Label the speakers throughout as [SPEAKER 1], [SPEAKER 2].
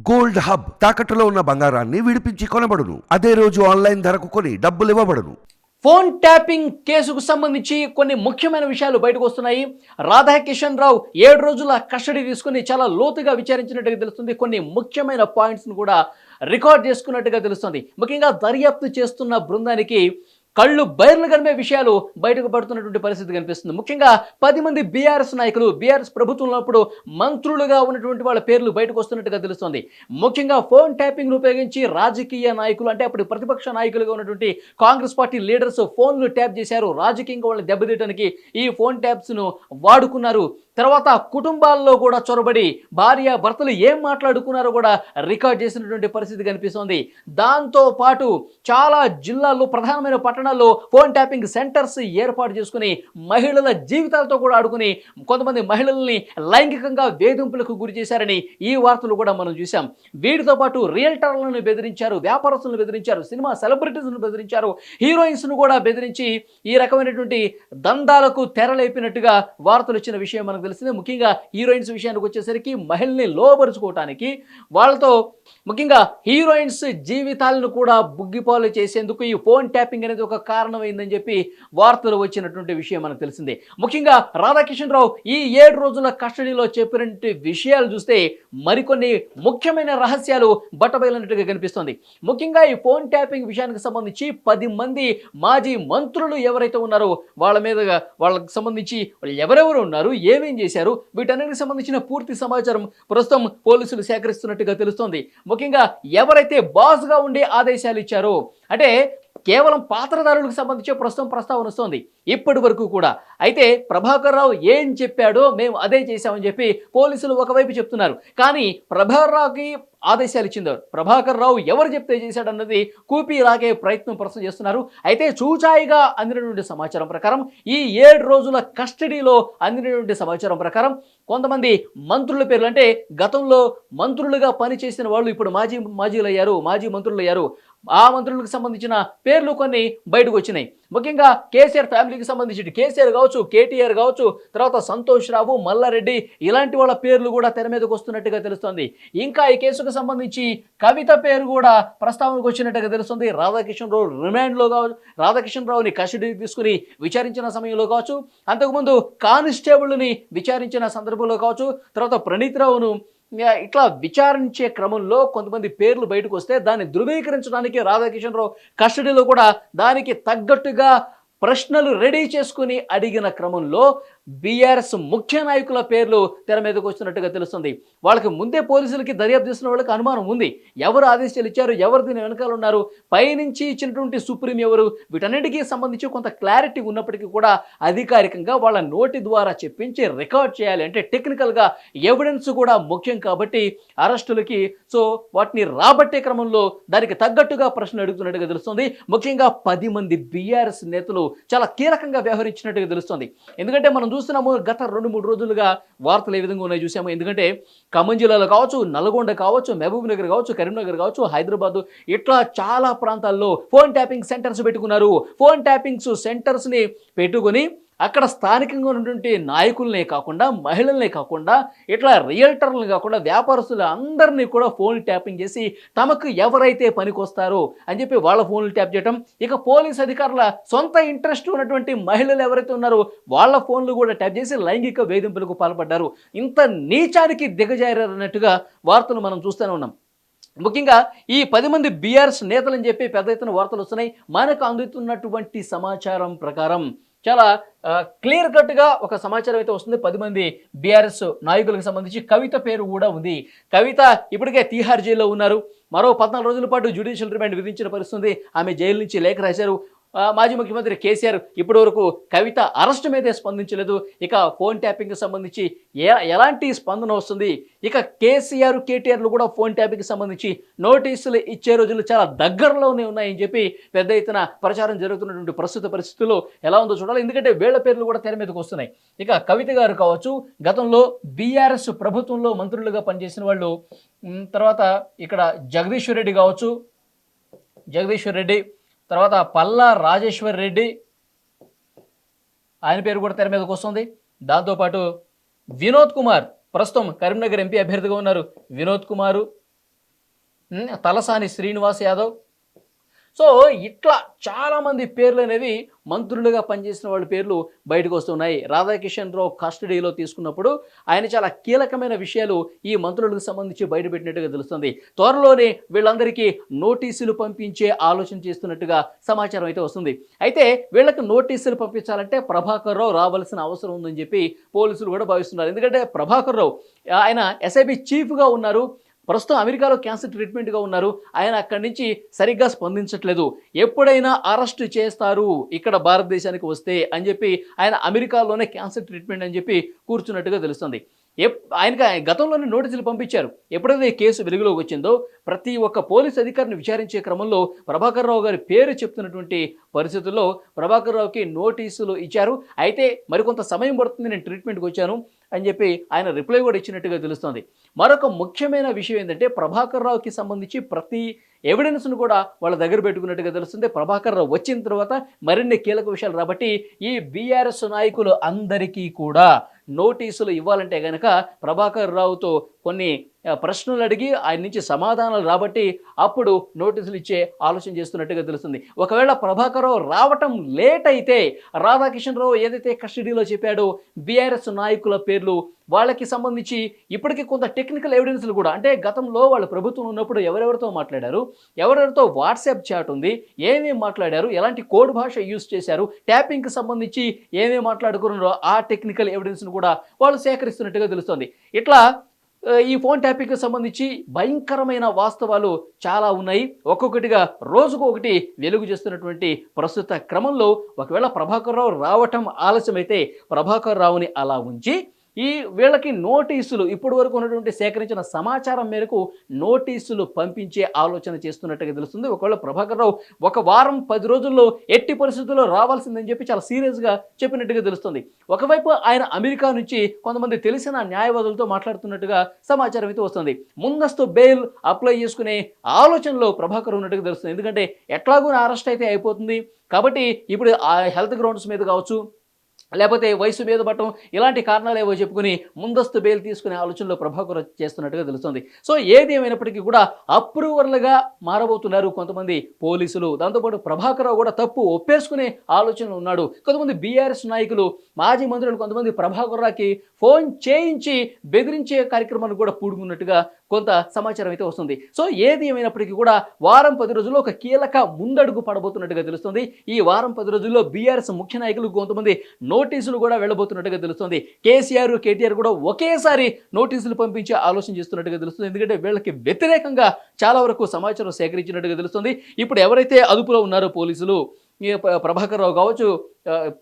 [SPEAKER 1] Gold hub తాకట్టులో ఉన్న బంగారాన్ని విడిపించి కొనబడును. అదే రోజు ఆన్లైన్ ధరకు కొని డబ్బులు ఇవ్వబడును.
[SPEAKER 2] ఫోన్ ట్యాపింగ్ కేసుకు సంబంధించి కొన్ని ముఖ్యమైన విషయాలు బయటకు వస్తున్నాయి. రాధాకిషన్ రావు 7 రోజుల కస్టడీ తీసుకుని చాలా లోతుగా విచారించినట్టుగా తెలుస్తుంది. కొన్ని ముఖ్యమైన పాయింట్స్ను కూడా రికార్డ్ చేసుకున్నట్టుగా తెలుస్తుంది. ముఖ్యంగా దర్యాప్తు చేస్తున్న బృందానికి కళ్ళు బయర్లు కనిపే విషయాలు బయటకు పడుతున్నటువంటి పరిస్థితి కనిపిస్తుంది. ముఖ్యంగా 10 మంది బీఆర్ఎస్ నాయకులు, బీఆర్ఎస్ ప్రభుత్వంలో అప్పుడు మంత్రులుగా ఉన్నటువంటి వాళ్ళ పేర్లు బయటకు వస్తున్నట్టుగా తెలుస్తుంది. ముఖ్యంగా ఫోన్ ట్యాపింగ్ను ఉపయోగించి రాజకీయ నాయకులు, అంటే అప్పుడు ప్రతిపక్ష నాయకులుగా ఉన్నటువంటి కాంగ్రెస్ పార్టీ లీడర్స్ ఫోన్లు ట్యాప్ చేశారు. రాజకీయంగా వాళ్ళని దెబ్బతీయడానికి ఈ ఫోన్ ట్యాప్స్ను వాడుకున్నారు. తర్వాత కుటుంబాల్లో కూడా చొరబడి భార్య భర్తలు ఏం మాట్లాడుకున్నారో కూడా రికార్డ్ చేసినటువంటి పరిస్థితి కనిపిస్తోంది. దాంతో పాటు చాలా జిల్లాల్లో, ప్రధానమైన పట్టణాల్లో ఫోన్ ట్యాపింగ్ సెంటర్స్ ఏర్పాటు చేసుకుని మహిళల జీవితాలతో కూడా ఆడుకుని కొంతమంది మహిళల్ని లైంగికంగా వేధింపులకు గురి చేశారని ఈ వార్తలు కూడా మనం చూసాం. వీటితో పాటు రియల్టర్లను బెదిరించారు, వ్యాపారస్తులను బెదిరించారు, సినిమా సెలబ్రిటీస్ను బెదిరించారు, హీరోయిన్స్ను కూడా బెదిరించి ఈ రకమైనటువంటి దందాలకు తెరలేపినట్టుగా వార్తలు వచ్చిన విషయం మనకు తెలిసిందే. ముఖ్యంగా హీరోయిన్స్ విషయానికి వచ్చేసరికి మహిళల్ని లోబరుచుకోవటానికి, వాళ్ళతో ముఖ్యంగా హీరోయిన్స్ జీవితాలను కూడా బుగ్గిపాలు చేసేందుకు ఈ ఫోన్ ట్యాపింగ్ అనేది ఒక కారణమైందని చెప్పి వార్తలు వచ్చినటువంటి విషయం మనకు తెలిసిందే. ముఖ్యంగా రాధాకిషన్ రావు ఈ 7 రోజుల కస్టడీలో చెప్పినటువంటి విషయాలు చూస్తే మరికొన్ని ముఖ్యమైన రహస్యాలు బట్టబయలైనట్టుగా కనిపిస్తుంది. ముఖ్యంగా ఈ ఫోన్ ట్యాపింగ్ విషయానికి సంబంధించి 10 మంది మాజీ మంత్రులు ఎవరైతే ఉన్నారో వాళ్ళ మీదుగా, వాళ్ళకి సంబంధించి ఎవరెవరు ఉన్నారు, ఏమేం చేశారు, వీటన్నిటికి సంబంధించిన పూర్తి సమాచారం ప్రస్తుతం పోలీసులు సేకరిస్తున్నట్టుగా తెలుస్తోంది. ముఖ్యంగా ఎవరైతే బాస్గా ఉండే ఆదేశాలు ఇచ్చారో, అంటే కేవలం పాత్రధారులకు సంబంధించి ప్రస్తుతం ప్రస్తావన వస్తోంది ఇప్పటి వరకు కూడా. అయితే ప్రభాకర్ రావు ఏం చెప్పాడో మేము అదే చేశామని చెప్పి పోలీసులు ఒకవైపు చెప్తున్నారు. కానీ ప్రభాకర్ రావుకి ఆదేశాలు ఇచ్చింది ప్రభాకర్ రావు ఎవరు చెప్తే చేశాడన్నది కూపీ లాగే ప్రయత్నం ప్రస్తుతం చేస్తున్నారు. అయితే చూచాయిగా అందినటువంటి సమాచారం ప్రకారం, ఈ 7 రోజుల కస్టడీలో అందినటువంటి సమాచారం ప్రకారం కొంతమంది మంత్రుల పేర్లు, అంటే గతంలో మంత్రులుగా పనిచేసిన వాళ్ళు ఇప్పుడు మాజీ మంత్రులు అయ్యారు. ఆ మంత్రులకు సంబంధించిన పేర్లు కొన్ని బయటకు వచ్చినాయి. ముఖ్యంగా కేసీఆర్ ఫ్యామిలీకి సంబంధించి కేసీఆర్ కావచ్చు, కేటీఆర్ కావచ్చు, తర్వాత సంతోష్ రావు, మల్లారెడ్డి, ఇలాంటి వాళ్ళ పేర్లు కూడా తెర మీదకు వస్తున్నట్టుగా తెలుస్తుంది. ఇంకా ఈ కేసుకు సంబంధించి కవిత పేరు కూడా ప్రస్తావనకు వచ్చినట్టుగా తెలుస్తుంది. రాధాకిషన్ రావు రిమాండ్లో కావచ్చు, రాధాకిషన్ రావుని కస్టడీకి తీసుకుని విచారించిన సమయంలో కావచ్చు, అంతకుముందు కానిస్టేబుల్ని విచారించిన సందర్భంలో కావచ్చు, తర్వాత ప్రణీత్ రావును ఇట్లా విచారించే క్రమంలో కొంతమంది పేర్లు బయటకు వస్తే దాన్ని ధృవీకరించడానికి రాధాకిషన్ రావు కస్టడీలో కూడా దానికి తగ్గట్టుగా ప్రశ్నలు రెడీ చేసుకుని అడిగిన క్రమంలో బీఆర్ఎస్ ముఖ్య నాయకుల పేర్లు తెర మీదకు వచ్చినట్టుగా తెలుస్తుంది. వాళ్ళకి ముందే పోలీసులకి దర్యాప్తు చేసిన వాళ్ళకి అనుమానం ఉంది, ఎవరు ఆదేశాలు ఇచ్చారు, ఎవరు దీని వెనకాల ఉన్నారు, పైనుంచి ఇచ్చినటువంటి సుప్రీం ఎవరు, వీటన్నిటికీ సంబంధించి కొంత క్లారిటీ ఉన్నప్పటికీ కూడా అధికారికంగా వాళ్ళ నోటి ద్వారా చెప్పించి రికార్డ్ చేయాలి. అంటే టెక్నికల్గా ఎవిడెన్స్ కూడా ముఖ్యం కాబట్టి అరెస్టులకి వాటిని రాబట్టే క్రమంలో దానికి తగ్గట్టుగా ప్రశ్నలు అడుగుతున్నట్టుగా తెలుస్తుంది. ముఖ్యంగా 10 మంది బీఆర్ఎస్ నేతలు చాలా కీలకంగా వ్యవహరించినట్టుగా తెలుస్తుంది. ఎందుకంటే మనం చూస్తున్నాము, గత 2-3 రోజులుగా వార్తలు ఏ విధంగా ఉన్నాయి చూసాము. ఎందుకంటే ఖమ్మం జిల్లాలో కావచ్చు, నల్గొండ కావచ్చు, మహబూబ్ నగర్ కావచ్చు, కరీంనగర్ కావచ్చు, హైదరాబాద్, ఇట్లా చాలా ప్రాంతాల్లో ఫోన్ ట్యాపింగ్ సెంటర్స్ పెట్టుకున్నారు. ఫోన్ ట్యాపింగ్స్ సెంటర్స్ని పెట్టుకుని అక్కడ స్థానికంగా ఉన్నటువంటి నాయకులనే కాకుండా, మహిళలనే కాకుండా, ఇట్లా రియల్టర్లను కాకుండా వ్యాపారస్తులు అందరినీ కూడా ఫోన్ ట్యాపింగ్ చేసి తమకు ఎవరైతే పనికొస్తారో అని చెప్పి వాళ్ళ ఫోన్లు ట్యాప్ చేయడం, ఇక పోలీస్ అధికారుల సొంత ఇంట్రెస్ట్ ఉన్నటువంటి మహిళలు ఎవరైతే ఉన్నారో వాళ్ళ ఫోన్లు కూడా ట్యాప్ చేసి లైంగిక వేధింపులకు పాల్పడ్డారు. ఇంత నీచానికి దిగజారన్నట్టుగా వార్తలు మనం చూస్తూనే ఉన్నాం. ముఖ్యంగా ఈ 10 మంది బీఆర్ఎస్ నేతలని చెప్పి పెద్ద ఎత్తున వార్తలు వస్తున్నాయి. మనకు అందుతున్నటువంటి సమాచారం ప్రకారం చాలా క్లియర్ కట్గా ఒక సమాచారం అయితే వస్తుంది. 10 మంది బీఆర్ఎస్ నాయకులకు సంబంధించి కవిత పేరు కూడా ఉంది. కవిత ఇప్పటికే తీహార్ జైల్లో ఉన్నారు. మరో 14 రోజుల పాటు జ్యుడిషియల్ రిమాండ్ విధించిన పరిస్థితి. ఆమె జైలు నుంచి లేఖ రాశారు. మాజీ ముఖ్యమంత్రి కేసీఆర్ ఇప్పటి వరకు కవిత అరెస్ట్ మీదే స్పందించలేదు. ఇక ఫోన్ ట్యాపింగ్కి సంబంధించి ఎలాంటి స్పందన వస్తుంది, ఇక కేసీఆర్ కేటీఆర్లు కూడా ఫోన్ ట్యాపింగ్కి సంబంధించి నోటీసులు ఇచ్చే రోజులు చాలా దగ్గరలోనే ఉన్నాయని చెప్పి పెద్ద ఎత్తున ప్రచారం జరుగుతున్నటువంటి ప్రస్తుత పరిస్థితుల్లో ఎలా ఉందో చూడాలి. ఎందుకంటే వీళ్ళ పేర్లు కూడా తెర మీదకి వస్తున్నాయి. ఇక కవిత గారు కావచ్చు, గతంలో బీఆర్ఎస్ ప్రభుత్వంలో మంత్రులుగా పనిచేసిన వాళ్ళు, తర్వాత ఇక్కడ జగదీశ్వర్ రెడ్డి కావచ్చు, తర్వాత పల్లా రాజేశ్వర్ రెడ్డి, ఆయన పేరు కూడా తెర మీదకి వస్తుంది. దాంతోపాటు వినోద్ కుమార్, ప్రస్తుతం కరీంనగర్ ఎంపీ అభ్యర్థిగా ఉన్నారు వినోద్ కుమారు, తలసాని శ్రీనివాస్ యాదవ్. సో ఇట్లా చాలామంది పేర్లు అనేవి మంత్రులుగా పనిచేసిన వాళ్ళ పేర్లు బయటకు వస్తున్నాయి. రాధాకిషన్ రావు కస్టడీలో తీసుకున్నప్పుడు ఆయన చాలా కీలకమైన విషయాలు ఈ మంత్రులకు సంబంధించి బయటపెట్టినట్టుగా తెలుస్తుంది. త్వరలోనే వీళ్ళందరికీ నోటీసులు పంపించే ఆలోచన చేస్తున్నట్టుగా సమాచారం అయితే వస్తుంది. అయితే వీళ్ళకి నోటీసులు పంపించాలంటే ప్రభాకర్ రావు రావాల్సిన అవసరం ఉందని చెప్పి పోలీసులు కూడా భావిస్తున్నారు. ఎందుకంటే ప్రభాకర్ రావు ఆయన ఎస్ఐబి చీఫ్గా ఉన్నారు, ప్రస్తుతం అమెరికాలో క్యాన్సర్ ట్రీట్మెంట్గా ఉన్నారు. ఆయన అక్కడి నుంచి సరిగ్గా స్పందించట్లేదు. ఎప్పుడైనా అరెస్ట్ చేస్తారు ఇక్కడ భారతదేశానికి వస్తే అని చెప్పి ఆయన అమెరికాలోనే క్యాన్సర్ ట్రీట్మెంట్ అని చెప్పి కూర్చున్నట్టుగా తెలుస్తుంది. ఆయనకి గతంలోనే నోటీసులు పంపించారు. ఎప్పుడైతే ఈ కేసు వెలుగులోకి వచ్చిందో ప్రతి ఒక్క పోలీస్ అధికారిని విచారించే క్రమంలో ప్రభాకర్ రావు గారి పేరు చెప్తున్నటువంటి పరిస్థితుల్లో ప్రభాకర్ రావుకి నోటీసులు ఇచ్చారు. అయితే మరికొంత సమయం పడుతుంది, నేను ట్రీట్మెంట్కి వచ్చాను అని చెప్పి ఆయన రిప్లై కూడా ఇచ్చినట్టుగా తెలుస్తుంది. మరొక ముఖ్యమైన విషయం ఏంటంటే ప్రభాకర్ రావుకి సంబంధించి ప్రతి ఎవిడెన్స్ను కూడా వాళ్ళ దగ్గర పెట్టుకున్నట్టుగా తెలుస్తుంది. ప్రభాకర్ రావు వచ్చిన తర్వాత మరిన్ని కీలక విషయాలు రాబట్టి ఈ బీఆర్ఎస్ నాయకులు అందరికీ కూడా నోటీసులు ఇవ్వాలంటే కనుక ప్రభాకర్ రావుతో కొన్ని ప్రశ్నలు అడిగి ఆయన నుంచి సమాధానాలు రాబట్టి అప్పుడు నోటీసులు ఇచ్చే ఆలోచన చేస్తున్నట్టుగా తెలుస్తుంది. ఒకవేళ ప్రభాకర్ రావు రావటం లేట్ అయితే రాధాకిషన్ రావు ఏదైతే కస్టడీలో చెప్పాడో బీఆర్ఎస్ నాయకుల పేర్లు వాళ్ళకి సంబంధించి ఇప్పటికీ కొంత టెక్నికల్ ఎవిడెన్స్లు కూడా, అంటే గతంలో వాళ్ళు ప్రభుత్వం ఉన్నప్పుడు ఎవరెవరితో మాట్లాడారు, ఎవరెవరితో వాట్సాప్ చాట్ ఉంది, ఏమేమి మాట్లాడారు, ఎలాంటి కోడ్ భాష యూజ్ చేశారు, ట్యాపింగ్కి సంబంధించి ఏమేమి మాట్లాడుకున్నారో ఆ టెక్నికల్ ఎవిడెన్స్ను కూడా వాళ్ళు సేకరిస్తున్నట్టుగా తెలుస్తుంది. ఇట్లా ఈ ఫోన్ ట్యాపింగ్కి సంబంధించి భయంకరమైన వాస్తవాలు చాలా ఉన్నాయి. ఒక్కొక్కటిగా రోజుకు ఒకటి వెలుగు చేస్తున్నటువంటి ప్రస్తుత క్రమంలో ఒకవేళ ప్రభాకర్ రావు రావటం ఆలస్యమైతే ప్రభాకర్ రావుని అలా ఉంచి ఈ వీళ్ళకి నోటీసులు ఇప్పటి వరకు ఉన్నటువంటి సేకరించిన సమాచారం మేరకు నోటీసులు పంపించే ఆలోచన చేస్తున్నట్టుగా తెలుస్తుంది. ఒకవేళ ప్రభాకర్ రావు 1 వారం 10 రోజుల్లో ఎట్టి పరిస్థితుల్లో రావాల్సిందని చెప్పి చాలా సీరియస్గా చెప్పినట్టుగా తెలుస్తుంది. ఒకవైపు ఆయన అమెరికా నుంచి కొంతమంది తెలిసిన న్యాయవాదులతో మాట్లాడుతున్నట్టుగా సమాచారం అయితే వస్తుంది. ముందస్తు బెయిల్ అప్లై చేసుకునే ఆలోచనలో ప్రభాకర్ ఉన్నట్టుగా తెలుస్తుంది. ఎందుకంటే ఎట్లాగూ అరెస్ట్ అయితే అయిపోతుంది కాబట్టి ఇప్పుడు ఆ హెల్త్ గ్రౌండ్స్ మీద కావచ్చు, లేకపోతే వయసు మీద పట్టడం, ఇలాంటి కారణాలు ఏవో చెప్పుకుని ముందస్తు బెయిల్ తీసుకునే ఆలోచనలో ప్రభాకర్ చేస్తున్నట్టుగా తెలుస్తుంది. సో ఏది ఏమైనప్పటికీ కూడా అప్రూవర్లుగా మారబోతున్నారు కొంతమంది పోలీసులు. దాంతోపాటు ప్రభాకర్ రావు కూడా తప్పు ఒప్పేసుకునే ఆలోచనలు ఉన్నాడు. కొంతమంది బీఆర్ఎస్ నాయకులు, మాజీ మంత్రులు కొంతమంది ప్రభాకర్ రావుకి ఫోన్ చేయించి బెదిరించే కార్యక్రమాన్ని కూడా పూడుకున్నట్టుగా కొంత సమాచారం అయితే వస్తుంది. సో ఏది ఏమైనప్పటికీ కూడా వారం 10 రోజుల్లో ఒక కీలక ముందడుగు పడబోతున్నట్టుగా తెలుస్తుంది. ఈ వారం 10 రోజుల్లో బీఆర్ఎస్ ముఖ్య నాయకులు కొంతమంది నోటీసులు కూడా వెళ్ళబోతున్నట్టుగా తెలుస్తుంది. కేసీఆర్, కేటీఆర్ కూడా ఒకేసారి నోటీసులు పంపించే ఆలోచన చేస్తున్నట్టుగా తెలుస్తుంది. ఎందుకంటే వీళ్ళకి వ్యతిరేకంగా చాలా వరకు సమాచారం సేకరించినట్టుగా తెలుస్తుంది. ఇప్పుడు ఎవరైతే అదుపులో ఉన్నారో పోలీసులు, ప్రభాకర్ రావు కావచ్చు,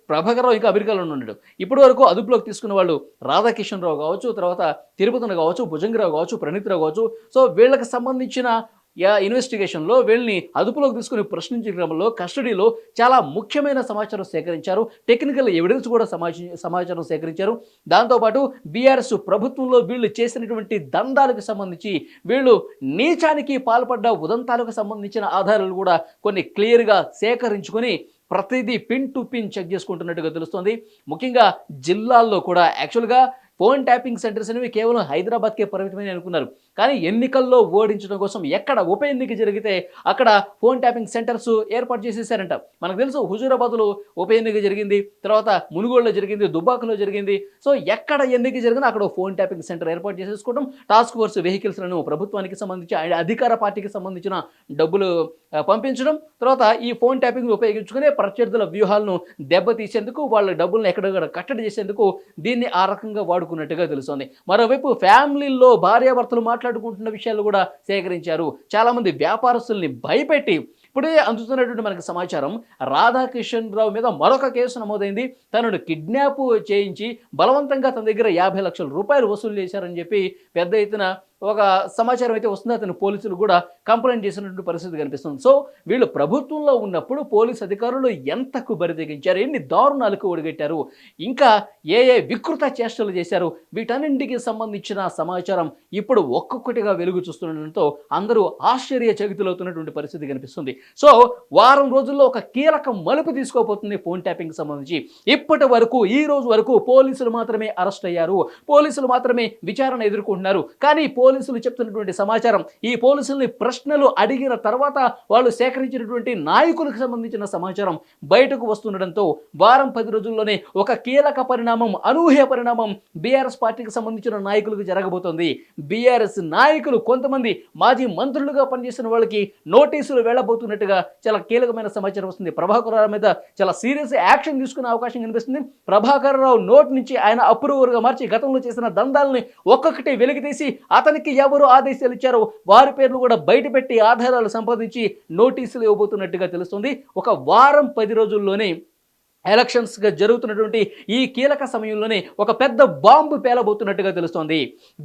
[SPEAKER 2] ప్రభాకర్ రావు ఇంకా అమెరికాలో ఉన్నాడు. ఇప్పటి వరకు అదుపులోకి తీసుకున్న వాళ్ళు రాధాకిషన్ రావు కావచ్చు, తర్వాత తిరుపతిని కావచ్చు, భుజంగరావు కావచ్చు, ప్రణీత్ రావు కావచ్చు. సో వీళ్ళకి సంబంధించిన ఇన్వెస్టిగేషన్లో వీళ్ళని అదుపులోకి తీసుకుని ప్రశ్నించే క్రమంలో కస్టడీలో చాలా ముఖ్యమైన సమాచారం సేకరించారు. టెక్నికల్ ఎవిడెన్స్ కూడా సమాచారం సేకరించారు. దాంతోపాటు బీఆర్ఎస్ ప్రభుత్వంలో వీళ్ళు చేసినటువంటి దందాలకు సంబంధించి, వీళ్ళు నీచానికి పాల్పడ్డ ఉదంతాలకు సంబంధించిన ఆధారాలు కూడా కొన్ని క్లియర్గా సేకరించుకొని ప్రతిదీ పిన్ టు పిన్ చెక్ చేసుకుంటున్నట్టుగా తెలుస్తుంది. ముఖ్యంగా జిల్లాల్లో కూడా యాక్చువల్గా ఫోన్ ట్యాపింగ్ సెంటర్స్ అనేవి కేవలం హైదరాబాద్కే పరిమితమని అనుకున్నారు. కానీ ఎన్నికల్లో ఓడించడం కోసం ఎక్కడ ఉప ఎన్నిక జరిగితే అక్కడ ఫోన్ ట్యాపింగ్ సెంటర్స్ ఏర్పాటు చేసేసారంట. మనకు తెలుసు హుజూరాబాద్లో ఉప ఎన్నిక జరిగింది, తర్వాత మునుగోడులో జరిగింది, దుబ్బాకలో జరిగింది. సో ఎక్కడ ఎన్నిక జరిగినా అక్కడ ఫోన్ ట్యాపింగ్ సెంటర్ ఏర్పాటు చేసేసుకోవడం, టాస్క్ ఫోర్స్ వెహికల్స్లను ప్రభుత్వానికి సంబంధించి అధికార పార్టీకి సంబంధించిన డబ్బులు పంపించడం, తర్వాత ఈ ఫోన్ ట్యాపింగ్ ఉపయోగించుకునే ప్రత్యర్థుల వ్యూహాలను దెబ్బతీసేందుకు, వాళ్ళ డబ్బులను ఎక్కడెక్కడ కట్టడి చేసేందుకు దీన్ని ఆ రకంగా వాడుకున్నట్టుగా తెలుస్తుంది. మరోవైపు ఫ్యామిలీల్లో భార్యాభర్తలు మాట్లాడుకుంటున్న విషయాలు కూడా సేకరించారు. చాలామంది వ్యాపారస్తుల్ని భయపెట్టి ఇప్పుడే అందుతున్నటువంటి మనకు సమాచారం, రాధాకిషన్ రావు మీద మరొక కేసు నమోదైంది. తనను కిడ్నాప్ చేయించి బలవంతంగా తన దగ్గర 50 లక్షల రూపాయలు వసూలు చేశారని చెప్పి పెద్ద ఎత్తున ఒక సమాచారం అయితే వస్తుంది. అతను పోలీసులు కూడా కంప్లైంట్ చేసినటువంటి పరిస్థితి కనిపిస్తుంది. సో వీళ్ళు ప్రభుత్వంలో ఉన్నప్పుడు పోలీస్ అధికారులు ఎంతకు బరితెగించారు, ఎన్ని దారుణాలకు ఒడిగట్టారు, ఇంకా ఏ వికృత చేష్టలు చేశారు, వీటన్నింటికి సంబంధించిన సమాచారం ఇప్పుడు ఒక్కొక్కటిగా వెలుగు చూస్తుండటంతో అందరూ ఆశ్చర్యచకితులవుతున్నటువంటి పరిస్థితి కనిపిస్తుంది. సో వారం రోజుల్లో ఒక కీలక మలుపు తీసుకోబోతుంది ఫోన్ ట్యాపింగ్ సంబంధించి. ఇప్పటి వరకు ఈ రోజు వరకు పోలీసులు మాత్రమే అరెస్ట్ అయ్యారు, పోలీసులు మాత్రమే విచారణ ఎదుర్కొంటున్నారు. కానీ పోలీసులు చెప్తున్నటువంటి సమాచారం, ఈ పోలీసుల్ని ప్రశ్నలు అడిగిన తర్వాత వాళ్ళు సేకరించినటువంటి నాయకులకు సంబంధించిన సమాచారం బయటకు వస్తుండడంతో వారం 10 రోజుల్లోనే ఒక కీలక పరిణామం, అనూహ్య పరిణామం బీఆర్ఎస్ పార్టీకి సంబంధించిన నాయకులకు జరగబోతోంది. బీఆర్ఎస్ నాయకులు కొంతమంది మాజీ మంత్రులుగా పనిచేసిన వాళ్ళకి నోటీసులు వెళ్ళబోతున్నట్టుగా చాలా కీలకమైన సమాచారం వస్తుంది. ప్రభాకర్ రావు మీద చాలా సీరియస్ యాక్షన్ తీసుకునే అవకాశం కనిపిస్తుంది. ప్రభాకర్ రావు నోట్ నుంచి ఆయన అప్రూవర్గా మార్చి గతంలో చేసిన దందాలని ఒక్కొక్కటి వెలికితీసి అతనికి ఎవరు ఆదేశాలు ఇచ్చారో వారి పేర్లు కూడా బయటపెట్టి ఆధారాలు సంపాదించి నోటీసులు ఇవ్వబోతున్నట్టుగా తెలుస్తుంది. ఒక వారం 10 రోజుల్లోనే ఎలక్షన్స్గా జరుగుతున్నటువంటి ఈ కీలక సమయంలోనే ఒక పెద్ద బాంబు పేలబోతున్నట్టుగా తెలుస్తోంది.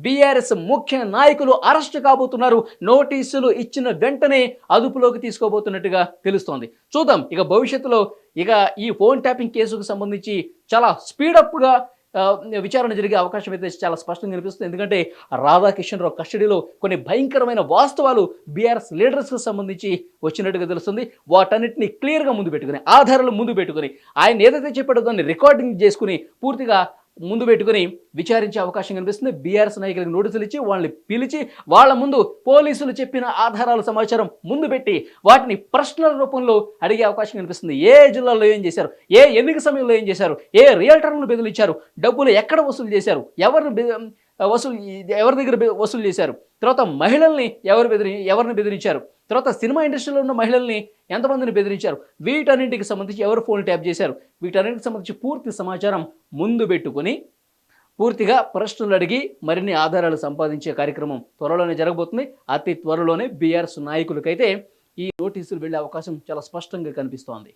[SPEAKER 2] బీఆర్ఎస్ ముఖ్య నాయకులు అరెస్ట్ కాబోతున్నారు. నోటీసులు ఇచ్చిన వెంటనే అదుపులోకి తీసుకోబోతున్నట్టుగా తెలుస్తోంది. చూద్దాం ఇక భవిష్యత్తులో ఇక ఈ ఫోన్ ట్యాపింగ్ కేసుకు సంబంధించి చాలా స్పీడప్గా విచారణ జరిగే అవకాశం అయితే చాలా స్పష్టంగా కనిపిస్తుంది. ఎందుకంటే రాధాకిషన్ రావు కస్టడీలో కొన్ని భయంకరమైన వాస్తవాలు బీఆర్ఎస్ లీడర్స్కి సంబంధించి వచ్చినట్టుగా తెలుస్తుంది. వాటన్నిటిని క్లియర్గా ముందు పెట్టుకుని, ఆధారాలు ముందు పెట్టుకుని, ఆయన ఏదైతే చెప్పాడో దాన్ని రికార్డింగ్ చేసుకుని పూర్తిగా ముందు పెట్టుకుని విచారించే అవకాశం కనిపిస్తుంది. బీఆర్ఎస్ నాయకులకు నోటీసులు ఇచ్చి వాళ్ళని పిలిచి వాళ్ళ ముందు పోలీసులు చెప్పిన ఆధారాల సమాచారం ముందు పెట్టి వాటిని ప్రశ్నల రూపంలో అడిగే అవకాశం కనిపిస్తుంది. ఏ జిల్లాలో ఏం చేశారు, ఏ ఎన్నిక సమయంలో ఏం చేశారు, ఏ రియల్టర్లను బెదిరించారు, డబ్బులు ఎక్కడ వసూలు చేశారు, ఎవరి దగ్గర వసూలు చేశారు, తర్వాత మహిళల్ని ఎవరిని బెదిరించారు, తర్వాత సినిమా ఇండస్ట్రీలో ఉన్న మహిళల్ని ఎంతమందిని బెదిరించారు, వీటన్నింటికి సంబంధించి ఎవరు ఫోన్ ట్యాప్ చేశారు, వీటన్నింటికి సంబంధించి పూర్తి సమాచారం ముందు పెట్టుకొని పూర్తిగా ప్రశ్నలు అడిగి మరిన్ని ఆధారాలు సంపాదించే కార్యక్రమం త్వరలోనే జరగబోతుంది. అతి త్వరలోనే బీఆర్ఎస్ నాయకులకైతే ఈ నోటీసులు వెళ్ళే అవకాశం చాలా స్పష్టంగా కనిపిస్తోంది.